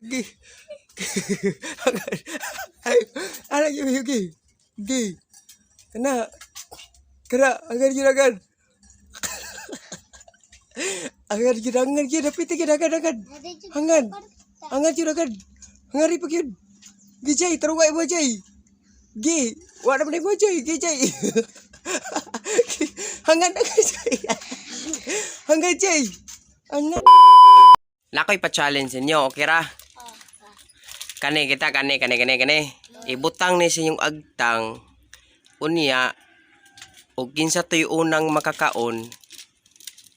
Gi. Anak gi gi. Gi. Kena agar juragan. Agar juragan gi dapat tiga dagan. Hangat juragan. Hangari pakyun. Gijay tarugai bojay. Gi. Wala man bojay gijay. Hangat na gijay. Hangat jay. Hangat. Nakoy pa-challenge ninyo, okay ra? Kani. Ibutang ni sa inyong agtang. Unya, o kinsa to'y unang makakaon,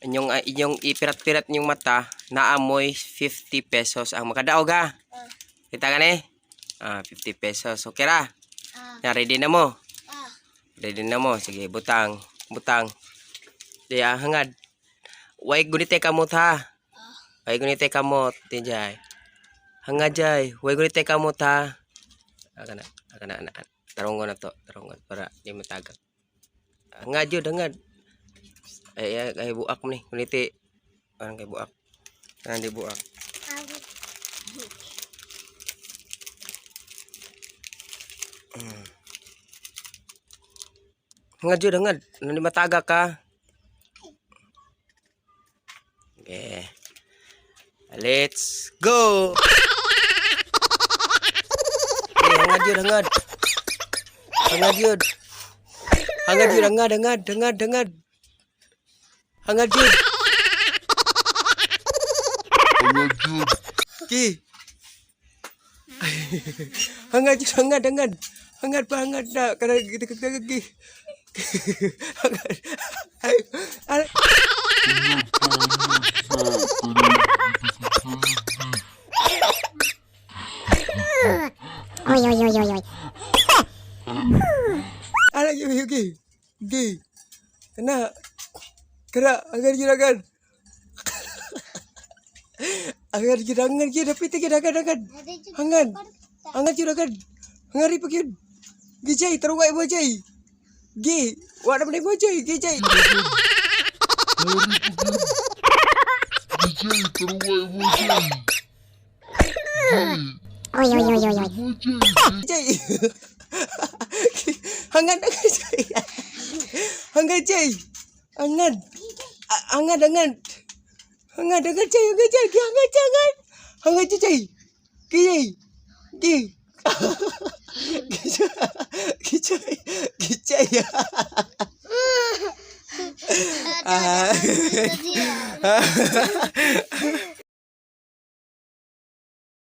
inyong ipirat-pirat inyong mata, naamoy 50 pesos ang makadaog ha. Kita kani? 50 pesos. Okay ra? Ready na mo? Ready na mo? Sige, butang. Diya, hangad. Way gunite kamot ha. Way gunite kamot. Tijay. Hangad jay. Way gunite kamot ha. Akana. Tarungon na to. Tarungon. Para di matagak. Hangad yun, hangad. Ay buak mo ni. Gunite. Parang kay buak. Parang di buak. Hangad yun, hangad. Hindi matagak ka. Okay. Let's go! Okay, hangad yun. Hangad yun. Hangad yun. Hangad yun. Okay. Hangad yun. Hangad pa, hangad na. Karena kita lagi. Hangad. Oy. Anak gi. Kena agar juragan. Agar juragan gi dapat tiga dagan. Hangat juragan. Hangari pakyun. Gijay tarugai bojay. Gi. Wala man bojay gijay. Oy. Gijay. Hangat na gijay. Hangat jay. Hangat jay. Hangat jay. Gijay. Gijay.